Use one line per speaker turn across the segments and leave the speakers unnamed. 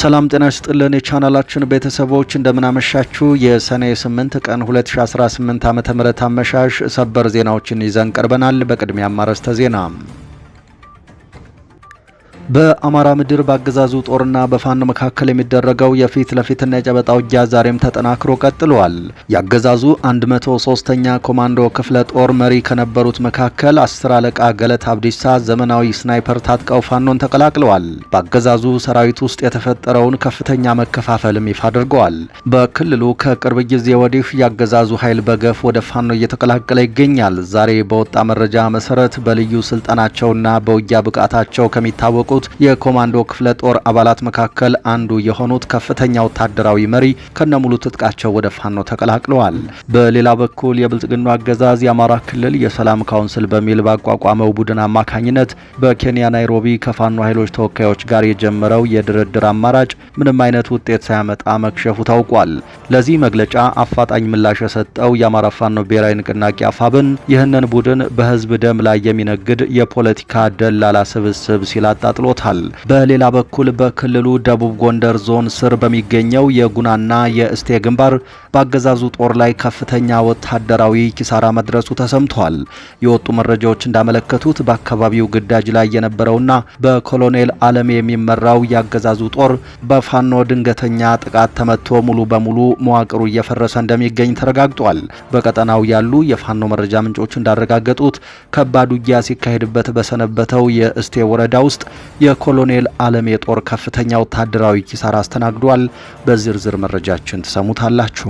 ሰላም ጤና ይስጥልን የቻናላችን ቤተሰቦች እንደምን አመሻችሁ። የሰኔ 8 ቀን 2018 ዓ.ም አመሻሽ ሰበር ዜናዎችን ይዘን ቀርበናል። በቅድሚያ አርዕስተ ዜና። በአማራ ምድር በአገዛዙ ጦርና በፋኖ መካከል የሚደረገው የፊት ለፊትና የጨበጣ ውጊያ ዛሬም ተጠናክሮ ቀጥሏል። የአገዛዙ 103ኛ ኮማንዶ ክፍለ ጦር መሪ ከነበሩት መካከል 10 አለቃ ገለት አብዲሳ ዘመናዊ ስናይፐር ታጥቀው ፋኖን ተቀላቅለዋል። በአገዛዙ ሰራዊት ውስጥ የተፈጠረውን ከፍተኛ መከፋፈልም ይፋ አድርገዋል። በክልሉ ከቅርብ ጊዜ ወዲህ የአገዛዙ ኃይል በገፍ ወደ ፋኖ እየተቀላቀለ ይገኛል። ዛሬ በወጣ መረጃ መሰረት በልዩ ስልጠናቸውና በውጊያ ብቃታቸው ከሚታወቁ የኮማንዶ ክፍለ ጦር አባላት መካከል አንዱ የሆኑት ከፍተኛ ወታደራዊ መሪ ከነሙሉ ትጥቃቸው ወደ ፋኖ ተቀላቅለዋል። በሌላ በኩል የብልጽግናው አገዛዝ የአማራ ክልል የሰላም ካውንስል በሚል ባቋቋመው ቡድን አማካኝነት በኬንያ ናይሮቢ ከፋኖ ኃይሎች ተወካዮች ጋር የጀመረው የድርድር አማራጭ ምንም አይነት ውጤት ሳያመጣ መክሸፉ ታውቋል። ለዚህ መግለጫ አፋጣኝ ምላሽ የሰጠው የአማራ ፋኖ ብሔራዊ ንቅናቄ አፋብን ይህንን ቡድን በህዝብ ደም ላይ የሚነግድ የፖለቲካ ደላላ ስብስብ ሲል አጣጥሎ በሌላ በኩል በክልሉ ደቡብ ጎንደር ዞን ስር በሚገኘው የጉናና የእስቴ ግንባር በአገዛዙ ጦር ላይ ከፍተኛ ወታደራዊ ኪሳራ መድረሱ ተሰምቷል። የወጡ መረጃዎች እንዳመለከቱት በአካባቢው ግዳጅ ላይ የነበረውና በኮሎኔል አለም የሚመራው የአገዛዙ ጦር በፋኖ ድንገተኛ ጥቃት ተመቶ ሙሉ በሙሉ መዋቅሩ እየፈረሰ እንደሚገኝ ተረጋግጧል። በቀጠናው ያሉ የፋኖ መረጃ ምንጮች እንዳረጋገጡት ከባድ ውጊያ ሲካሄድበት በሰነበተው የእስቴ ወረዳ ውስጥ የኮሎኔል አለም የጦር ከፍተኛ ወታደራዊ ኪሳራ አስተናግዷል። በዝርዝር መረጃችን ተሰሙታላችሁ።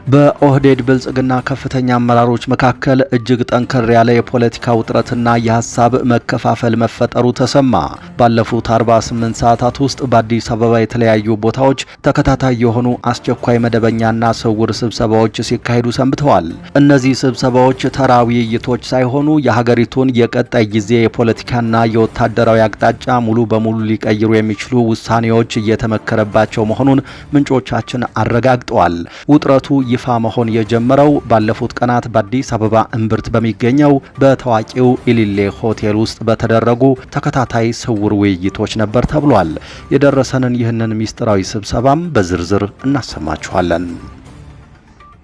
በኦህዴድ ብልጽግና ከፍተኛ አመራሮች መካከል እጅግ ጠንከር ያለ የፖለቲካ ውጥረትና የሀሳብ መከፋፈል መፈጠሩ ተሰማ። ባለፉት 48 ሰዓታት ውስጥ በአዲስ አበባ የተለያዩ ቦታዎች ተከታታይ የሆኑ አስቸኳይ መደበኛና ስውር ስብሰባዎች ሲካሄዱ ሰንብተዋል። እነዚህ ስብሰባዎች ተራ ውይይቶች ሳይሆኑ የሀገሪቱን የቀጣይ ጊዜ የፖለቲካና የወታደራዊ አቅጣጫ ሙሉ በሙሉ ሊቀይሩ የሚችሉ ውሳኔዎች እየተመከረባቸው መሆኑን ምንጮቻችን አረጋግጠዋል። ውጥረቱ ይፋ መሆን የጀመረው ባለፉት ቀናት በአዲስ አበባ እምብርት በሚገኘው በታዋቂው ኢሊሌ ሆቴል ውስጥ በተደረጉ ተከታታይ ስውር ውይይቶች ነበር ተብሏል። የደረሰንን ይህንን ሚስጥራዊ ስብሰባም በዝርዝር እናሰማችኋለን።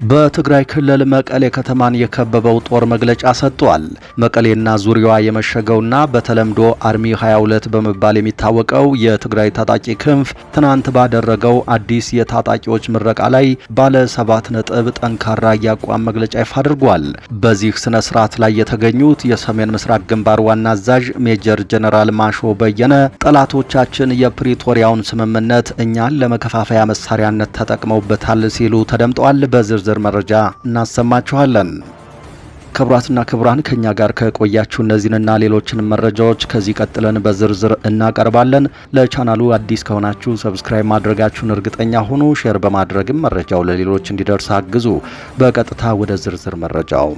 በትግራይ ክልል መቀሌ ከተማን የከበበው ጦር መግለጫ ሰጥቷል። መቀሌና ዙሪያዋ የመሸገውና በተለምዶ አርሚ 22 በመባል የሚታወቀው የትግራይ ታጣቂ ክንፍ ትናንት ባደረገው አዲስ የታጣቂዎች ምረቃ ላይ ባለ 7 ነጥብ ጠንካራ የአቋም መግለጫ ይፋ አድርጓል። በዚህ ስነ ስርዓት ላይ የተገኙት የሰሜን ምስራቅ ግንባር ዋና አዛዥ ሜጀር ጀነራል ማሾ በየነ ጠላቶቻችን የፕሪቶሪያውን ስምምነት እኛን ለመከፋፈያ መሳሪያነት ተጠቅመውበታል ሲሉ ተደምጠዋል። በዝርዝር መረጃ እናሰማችኋለን። ክቡራትና ክቡራን ከኛ ጋር ከቆያችሁ እነዚህንና ሌሎችን መረጃዎች ከዚህ ቀጥለን በዝርዝር እናቀርባለን። ለቻናሉ አዲስ ከሆናችሁ ሰብስክራይብ ማድረጋችሁን እርግጠኛ ሁኑ። ሼር በማድረግም መረጃው ለሌሎች እንዲደርስ አግዙ። በቀጥታ ወደ ዝርዝር መረጃው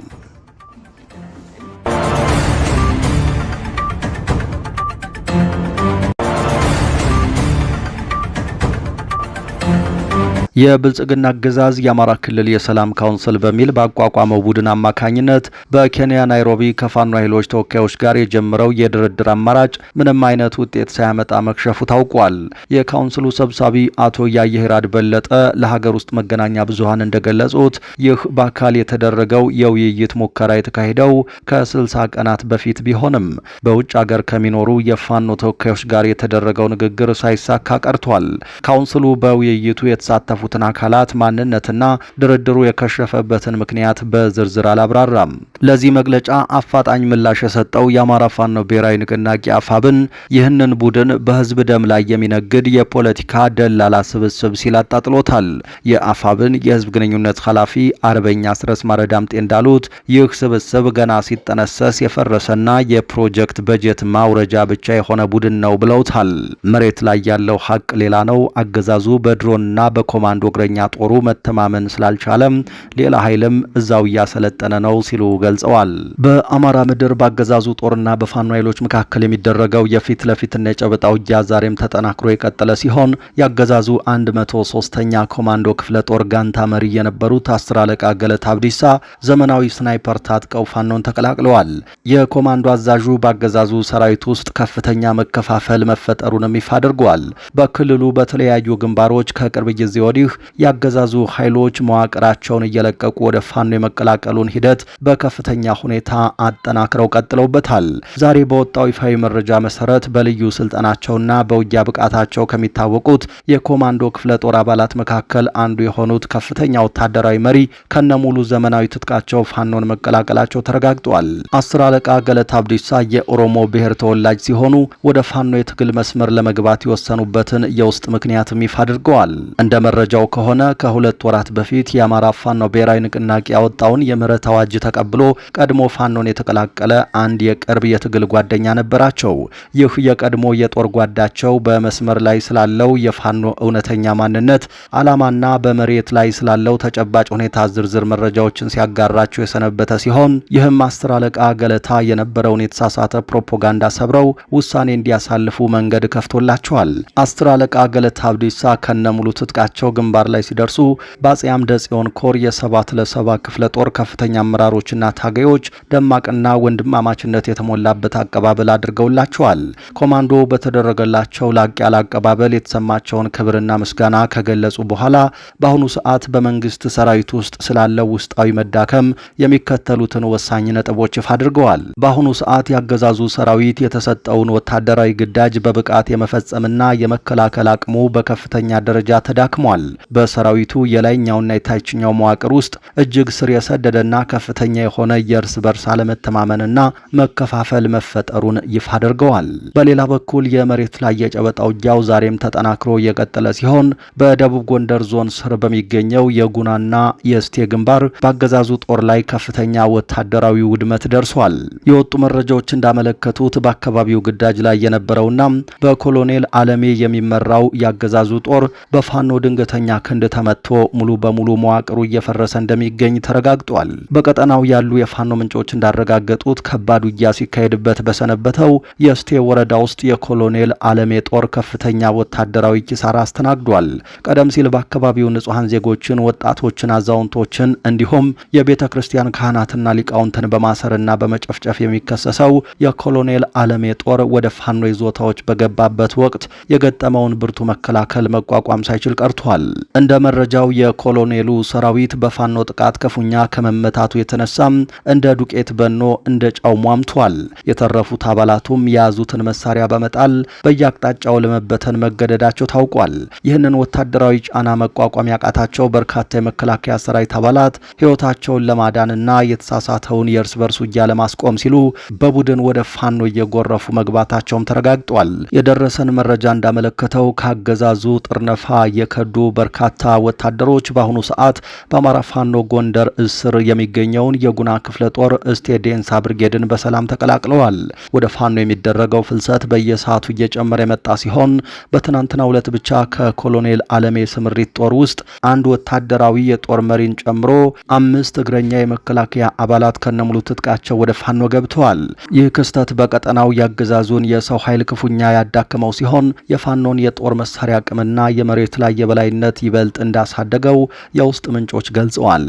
የብልጽግና አገዛዝ የአማራ ክልል የሰላም ካውንስል በሚል ባቋቋመው ቡድን አማካኝነት በኬንያ ናይሮቢ ከፋኖ ኃይሎች ተወካዮች ጋር የጀመረው የድርድር አማራጭ ምንም አይነት ውጤት ሳያመጣ መክሸፉ ታውቋል። የካውንስሉ ሰብሳቢ አቶ ያየህራድ በለጠ ለሀገር ውስጥ መገናኛ ብዙሃን እንደገለጹት ይህ በአካል የተደረገው የውይይት ሙከራ የተካሄደው ከ60 ቀናት በፊት ቢሆንም በውጭ ሀገር ከሚኖሩ የፋኖ ተወካዮች ጋር የተደረገው ንግግር ሳይሳካ ቀርቷል። ካውንስሉ በውይይቱ የተሳተፉ ትን አካላት ማንነትና ድርድሩ የከሸፈበትን ምክንያት በዝርዝር አላብራራም። ለዚህ መግለጫ አፋጣኝ ምላሽ የሰጠው የአማራ ፋኖ ብሔራዊ ንቅናቄ አፋብን ይህንን ቡድን በህዝብ ደም ላይ የሚነግድ የፖለቲካ ደላላ ስብስብ ሲል አጣጥሎታል። የአፋብን የህዝብ ግንኙነት ኃላፊ አርበኛ አስረስ ማረዳምጤ እንዳሉት ይህ ስብስብ ገና ሲጠነሰስ የፈረሰና የፕሮጀክት በጀት ማውረጃ ብቻ የሆነ ቡድን ነው ብለውታል። መሬት ላይ ያለው ሀቅ ሌላ ነው። አገዛዙ በድሮንና በኮማ የኮማንዶ እግረኛ ጦሩ መተማመን ስላልቻለም ሌላ ኃይልም እዛው እያሰለጠነ ነው ሲሉ ገልጸዋል። በአማራ ምድር ባገዛዙ ጦርና በፋኖ ኃይሎች መካከል የሚደረገው የፊት ለፊትና የጨበጣ ውጊያ ዛሬም ተጠናክሮ የቀጠለ ሲሆን ያገዛዙ 103ኛ ኮማንዶ ክፍለ ጦር ጋንታ መሪ የነበሩት 10 አለቃ ገለታ አብዲሳ ዘመናዊ ስናይፐር ታጥቀው ፋኖን ተቀላቅለዋል። የኮማንዶ አዛዡ ባገዛዙ ሰራዊት ውስጥ ከፍተኛ መከፋፈል መፈጠሩንም ይፋ አድርገዋል። በክልሉ በተለያዩ ግንባሮች ከቅርብ ጊዜ ወዲህ ያገዛዙ ኃይሎች መዋቅራቸውን እየለቀቁ ወደ ፋኖ የመቀላቀሉን ሂደት በከፍተኛ ሁኔታ አጠናክረው ቀጥለውበታል። ዛሬ በወጣው ይፋዊ መረጃ መሰረት በልዩ ስልጠናቸውና በውጊያ ብቃታቸው ከሚታወቁት የኮማንዶ ክፍለ ጦር አባላት መካከል አንዱ የሆኑት ከፍተኛ ወታደራዊ መሪ ከነሙሉ ዘመናዊ ትጥቃቸው ፋኖን መቀላቀላቸው ተረጋግጧል። 10 አለቃ ገለታ አብዲሳ የኦሮሞ ብሔር ተወላጅ ሲሆኑ ወደ ፋኖ የትግል መስመር ለመግባት የወሰኑበትን የውስጥ ምክንያትም ይፋ አድርገዋል። እንደ መረጃው ከሆነ ከ2 ወራት በፊት የአማራ ፋኖ ብሔራዊ ንቅናቄ ያወጣውን የምህረት አዋጅ ተቀብሎ ቀድሞ ፋኖን የተቀላቀለ አንድ የቅርብ የትግል ጓደኛ ነበራቸው። ይህ የቀድሞ የጦር ጓዳቸው በመስመር ላይ ስላለው የፋኖ እውነተኛ ማንነት ዓላማና በመሬት ላይ ስላለው ተጨባጭ ሁኔታ ዝርዝር መረጃዎችን ሲያጋራቸው የሰነበተ ሲሆን ይህም 10 አለቃ ገለታ የነበረውን የተሳሳተ ፕሮፓጋንዳ ሰብረው ውሳኔ እንዲያሳልፉ መንገድ ከፍቶላቸዋል። 10 አለቃ ገለታ አብዲሳ ከነሙሉ ትጥቃቸው ግንባር ላይ ሲደርሱ በአፄ አምደ ጽዮን ኮር የ7 ለ7 ክፍለ ጦር ከፍተኛ አመራሮችና ታጋዮች ደማቅና ወንድማማችነት የተሞላበት አቀባበል አድርገውላቸዋል። ኮማንዶ በተደረገላቸው ላቅ ያለ አቀባበል የተሰማቸውን ክብርና ምስጋና ከገለጹ በኋላ በአሁኑ ሰዓት በመንግስት ሰራዊት ውስጥ ስላለው ውስጣዊ መዳከም የሚከተሉትን ወሳኝ ነጥቦች ይፋ አድርገዋል። በአሁኑ ሰዓት ያገዛዙ ሰራዊት የተሰጠውን ወታደራዊ ግዳጅ በብቃት የመፈጸምና የመከላከል አቅሙ በከፍተኛ ደረጃ ተዳክሟል። በሰራዊቱ የላይኛውና የታችኛው መዋቅር ውስጥ እጅግ ስር የሰደደና ከፍተኛ የሆነ የእርስ በርስ አለመተማመንና መከፋፈል መፈጠሩን ይፋ አድርገዋል። በሌላ በኩል የመሬት ላይ የጨበጣ ውጊያው ዛሬም ተጠናክሮ የቀጠለ ሲሆን በደቡብ ጎንደር ዞን ስር በሚገኘው የጉናና የእስቴ ግንባር በአገዛዙ ጦር ላይ ከፍተኛ ወታደራዊ ውድመት ደርሷል። የወጡ መረጃዎች እንዳመለከቱት በአካባቢው ግዳጅ ላይ የነበረውና በኮሎኔል አለሜ የሚመራው ያገዛዙ ጦር በፋኖ ድንገተኛ ክንድ ተመትቶ ሙሉ በሙሉ መዋቅሩ እየፈረሰ እንደሚገኝ ተረጋግጧል። በቀጠናው ያሉ የፋኖ ምንጮች እንዳረጋገጡት ከባድ ውጊያ ሲካሄድበት በሰነበተው የእስቴ ወረዳ ውስጥ የኮሎኔል አለሜ ጦር ከፍተኛ ወታደራዊ ኪሳራ አስተናግዷል። ቀደም ሲል በአካባቢው ንጹሐን ዜጎችን፣ ወጣቶችን፣ አዛውንቶችን እንዲሁም የቤተ ክርስቲያን ካህናትና ሊቃውንትን በማሰርና በመጨፍጨፍ የሚከሰሰው የኮሎኔል አለሜ ጦር ወደ ፋኖ ይዞታዎች በገባበት ወቅት የገጠመውን ብርቱ መከላከል መቋቋም ሳይችል ቀርቷል። እንደ መረጃው የኮሎኔሉ ሰራዊት በፋኖ ጥቃት ክፉኛ ከመመታቱ የተነሳም እንደ ዱቄት በኖ እንደ ጫው ሟምቷል። የተረፉት አባላቱም የያዙትን መሳሪያ በመጣል በየአቅጣጫው ለመበተን መገደዳቸው ታውቋል። ይህንን ወታደራዊ ጫና መቋቋም ያቃታቸው በርካታ የመከላከያ ሰራዊት አባላት ሕይወታቸውን ለማዳንና የተሳሳተውን የእርስ በርስ ውጊያ ለማስቆም ሲሉ በቡድን ወደ ፋኖ እየጎረፉ መግባታቸውም ተረጋግጧል። የደረሰን መረጃ እንዳመለከተው ካገዛዙ ጥርነፋ የከዱ በርካታ ወታደሮች በአሁኑ ሰዓት በአማራ ፋኖ ጎንደር እስር የሚገኘውን የጉና ክፍለ ጦር እስቴ ዴንሳ ብርጌድን በሰላም ተቀላቅለዋል። ወደ ፋኖ የሚደረገው ፍልሰት በየሰዓቱ እየጨመረ የመጣ ሲሆን በትናንትናው ዕለት ብቻ ከኮሎኔል አለሜ ስምሪት ጦር ውስጥ አንድ ወታደራዊ የጦር መሪን ጨምሮ 5 እግረኛ የመከላከያ አባላት ከነሙሉ ትጥቃቸው ወደ ፋኖ ገብተዋል። ይህ ክስተት በቀጠናው ያገዛዙን የሰው ኃይል ክፉኛ ያዳከመው ሲሆን የፋኖን የጦር መሳሪያ አቅምና የመሬት ላይ የበላይነት ይበልጥ እንዳሳደገው የውስጥ ምንጮች ገልጸዋል።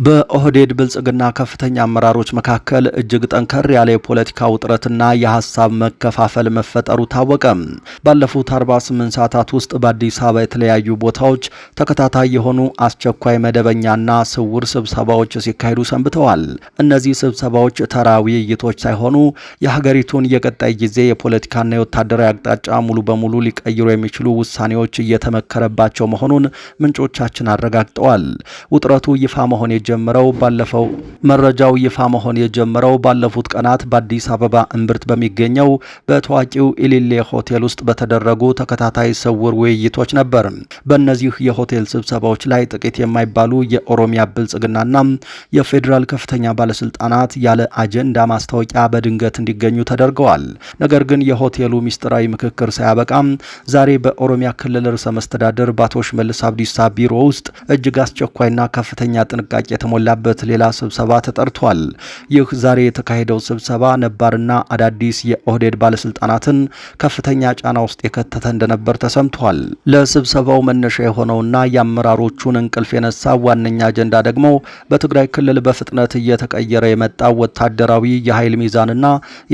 በኦህዴድ ብልጽግና ከፍተኛ አመራሮች መካከል እጅግ ጠንከር ያለ የፖለቲካ ውጥረትና የሐሳብ መከፋፈል መፈጠሩ ታወቀ። ባለፉት 48 ሰዓታት ውስጥ በአዲስ አበባ የተለያዩ ቦታዎች ተከታታይ የሆኑ አስቸኳይ መደበኛና ስውር ስብሰባዎች ሲካሄዱ ሰንብተዋል። እነዚህ ስብሰባዎች ተራ ውይይቶች ሳይሆኑ የሀገሪቱን የቀጣይ ጊዜ የፖለቲካና የወታደራዊ አቅጣጫ ሙሉ በሙሉ ሊቀይሩ የሚችሉ ውሳኔዎች እየተመከረባቸው መሆኑን ምንጮቻችን አረጋግጠዋል። ውጥረቱ ይፋ መሆን የጀመረው ባለፉት ቀናት በአዲስ አበባ እምብርት በሚገኘው በታዋቂው ኢሊሌ ሆቴል ውስጥ በተደረጉ ተከታታይ ስውር ውይይቶች ነበር። በእነዚህ የሆቴል ስብሰባዎች ላይ ጥቂት የማይባሉ የኦሮሚያ ብልጽግናና የፌዴራል ከፍተኛ ባለስልጣናት ያለ አጀንዳ ማስታወቂያ በድንገት እንዲገኙ ተደርገዋል። ነገር ግን የሆቴሉ ሚስጥራዊ ምክክር ሳያበቃም ዛሬ በኦሮሚያ ክልል ርዕሰ መስተዳድር በአቶ ሽመልስ አብዲሳ ቢሮ ውስጥ እጅግ አስቸኳይና ከፍተኛ ጥንቃቄ የተሞላበት ሌላ ስብሰባ ተጠርቷል። ይህ ዛሬ የተካሄደው ስብሰባ ነባርና አዳዲስ የኦህዴድ ባለስልጣናትን ከፍተኛ ጫና ውስጥ የከተተ እንደነበር ተሰምቷል። ለስብሰባው መነሻ የሆነውና የአመራሮቹን እንቅልፍ የነሳው ዋነኛ አጀንዳ ደግሞ በትግራይ ክልል በፍጥነት እየተቀየረ የመጣው ወታደራዊ የኃይል ሚዛንና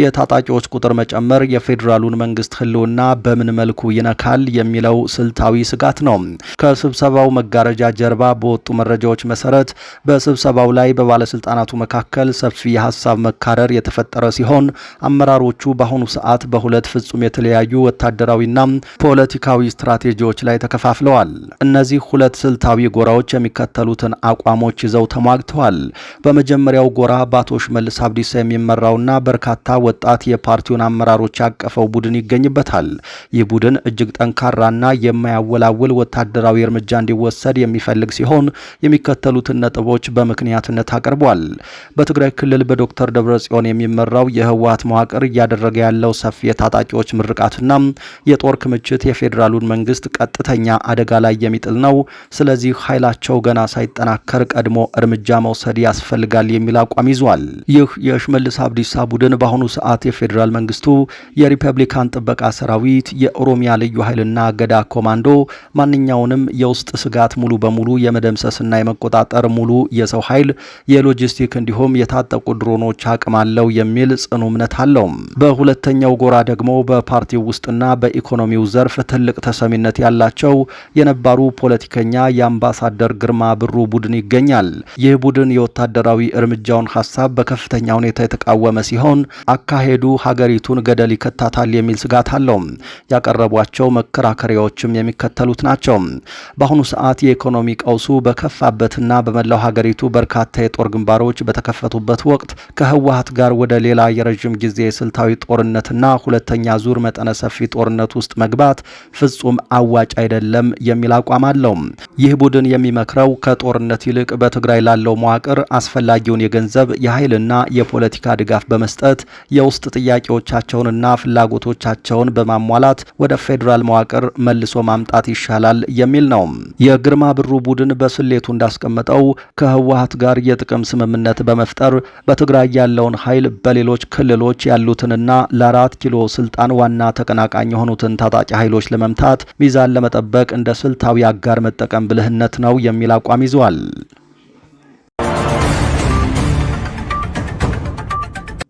የታጣቂዎች ቁጥር መጨመር የፌዴራሉን መንግስት ህልውና በምን መልኩ ይነካል የሚለው ስልታዊ ስጋት ነው። ከስብሰባው መጋረጃ ጀርባ በወጡ መረጃዎች መሰረት በስብሰባው ላይ በባለስልጣናቱ መካከል ሰፊ የሀሳብ መካረር የተፈጠረ ሲሆን አመራሮቹ በአሁኑ ሰዓት በሁለት ፍጹም የተለያዩ ወታደራዊና ፖለቲካዊ ስትራቴጂዎች ላይ ተከፋፍለዋል። እነዚህ ሁለት ስልታዊ ጎራዎች የሚከተሉትን አቋሞች ይዘው ተሟግተዋል። በመጀመሪያው ጎራ በአቶ ሽመልስ አብዲሳ የሚመራውና በርካታ ወጣት የፓርቲውን አመራሮች ያቀፈው ቡድን ይገኝበታል። ይህ ቡድን እጅግ ጠንካራና የማያወላውል ወታደራዊ እርምጃ እንዲወሰድ የሚፈልግ ሲሆን የሚከተሉትን ነጥቦች በምክንያትነት አቅርቧል። በትግራይ ክልል በዶክተር ደብረጽዮን የሚመራው የህወሓት መዋቅር እያደረገ ያለው ሰፊ የታጣቂዎች ምርቃትና የጦር ክምችት የፌዴራሉን መንግስት ቀጥተኛ አደጋ ላይ የሚጥል ነው። ስለዚህ ኃይላቸው ገና ሳይጠናከር ቀድሞ እርምጃ መውሰድ ያስፈልጋል የሚል አቋም ይዟል። ይህ የሽመልስ አብዲሳ ቡድን በአሁኑ ሰዓት የፌዴራል መንግስቱ የሪፐብሊካን ጥበቃ ሰራዊት፣ የኦሮሚያ ልዩ ኃይልና ገዳ ኮማንዶ ማንኛውንም የውስጥ ስጋት ሙሉ በሙሉ የመደምሰስና የመቆጣጠር ሙሉ የሰው ኃይል፣ የሎጂስቲክ እንዲሁም የታጠቁ ድሮኖች አቅም አለው የሚል ጽኑ እምነት አለው። በሁለተኛው ጎራ ደግሞ በፓርቲው ውስጥና በኢኮኖሚው ዘርፍ ትልቅ ተሰሚነት ያላቸው የነባሩ ፖለቲከኛ የአምባሳደር ግርማ ብሩ ቡድን ይገኛል። ይህ ቡድን የወታደራዊ እርምጃውን ሀሳብ በከፍተኛ ሁኔታ የተቃወመ ሲሆን አካሄዱ ሀገሪቱን ገደል ይከታታል የሚል ስጋት አለው። ያቀረቧቸው መከራከሪያዎችም የሚከተሉት ናቸው። በአሁኑ ሰዓት የኢኮኖሚ ቀውሱ በከፋበትና በመላው ሀገሪቱ በርካታ የጦር ግንባሮች በተከፈቱበት ወቅት ከህወሓት ጋር ወደ ሌላ የረዥም ጊዜ ስልታዊ ጦርነትና ሁለተኛ ዙር መጠነ ሰፊ ጦርነት ውስጥ መግባት ፍጹም አዋጭ አይደለም የሚል አቋም አለው። ይህ ቡድን የሚመክረው ከጦርነት ይልቅ በትግራይ ላለው መዋቅር አስፈላጊውን የገንዘብ የኃይልና የፖለቲካ ድጋፍ በመስጠት የውስጥ ጥያቄዎቻቸውንና ፍላጎቶቻቸውን በማሟላት ወደ ፌዴራል መዋቅር መልሶ ማምጣት ይሻላል የሚል ነው። የግርማ ብሩ ቡድን በስሌቱ እንዳስቀመጠው ከህወሓት ጋር የጥቅም ስምምነት በመፍጠር በትግራይ ያለውን ኃይል በሌሎች ክልሎች ያሉትንና ለ4 ኪሎ ስልጣን ዋና ተቀናቃኝ የሆኑትን ታጣቂ ኃይሎች ለመምታት ሚዛን ለመጠበቅ እንደ ስልታዊ አጋር መጠቀም ብልህነት ነው የሚል አቋም ይዟል።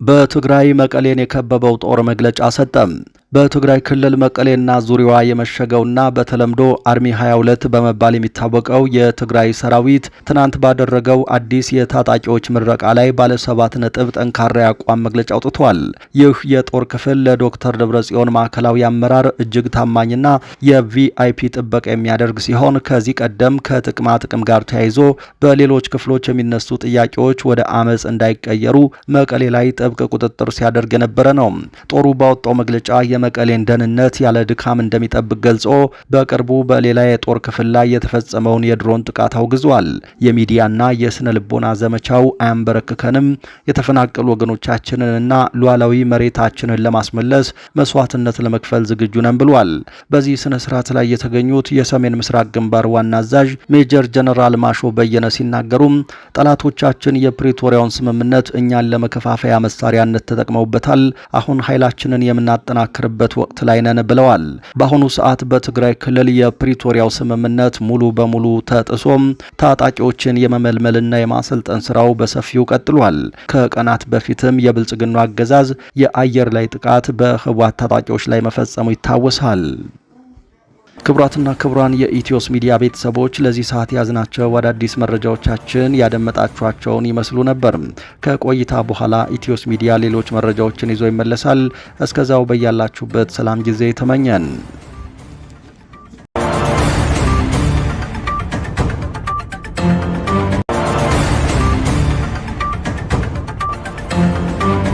በትግራይ መቀሌን የከበበው ጦር መግለጫ ሰጠም። በትግራይ ክልል መቀሌና ዙሪያዋ የመሸገውና በተለምዶ አርሚ 22 በመባል የሚታወቀው የትግራይ ሰራዊት ትናንት ባደረገው አዲስ የታጣቂዎች ምረቃ ላይ ባለ 7 ነጥብ ጠንካራ የአቋም መግለጫ አውጥቷል። ይህ የጦር ክፍል ለዶክተር ደብረጽዮን ማዕከላዊ አመራር እጅግ ታማኝና የቪአይፒ ጥበቃ የሚያደርግ ሲሆን ከዚህ ቀደም ከጥቅማ ጥቅም ጋር ተያይዞ በሌሎች ክፍሎች የሚነሱ ጥያቄዎች ወደ አመጽ እንዳይቀየሩ መቀሌ ላይ ጥብቅ ቁጥጥር ሲያደርግ የነበረ ነው። ጦሩ ባወጣው መግለጫ የመቀሌን ደህንነት ያለ ድካም እንደሚጠብቅ ገልጾ በቅርቡ በሌላ የጦር ክፍል ላይ የተፈጸመውን የድሮን ጥቃት አውግዟል። የሚዲያና የስነ ልቦና ዘመቻው አያንበረክከንም፣ የተፈናቀሉ ወገኖቻችንንና ሉዓላዊ መሬታችንን ለማስመለስ መስዋዕትነት ለመክፈል ዝግጁ ነን ብሏል። በዚህ ስነ ስርዓት ላይ የተገኙት የሰሜን ምስራቅ ግንባር ዋና አዛዥ ሜጀር ጀነራል ማሾ በየነ ሲናገሩም ጠላቶቻችን የፕሪቶሪያውን ስምምነት እኛን ለመከፋፈያ መሳሪያነት ተጠቅመውበታል። አሁን ኃይላችንን የምናጠናክር በት ወቅት ላይ ነን ብለዋል። በአሁኑ ሰዓት በትግራይ ክልል የፕሪቶሪያው ስምምነት ሙሉ በሙሉ ተጥሶም ታጣቂዎችን የመመልመልና የማሰልጠን ስራው በሰፊው ቀጥሏል። ከቀናት በፊትም የብልጽግናው አገዛዝ የአየር ላይ ጥቃት በህወሓት ታጣቂዎች ላይ መፈጸሙ ይታወሳል። ክቡራትና ክቡራን የኢትዮስ ሚዲያ ቤተሰቦች ለዚህ ሰዓት ያዝናቸው አዳዲስ መረጃዎቻችን ያደመጣችኋቸውን ይመስሉ ነበር። ከቆይታ በኋላ ኢትዮስ ሚዲያ ሌሎች መረጃዎችን ይዞ ይመለሳል። እስከዛው በያላችሁበት ሰላም ጊዜ ተመኘን።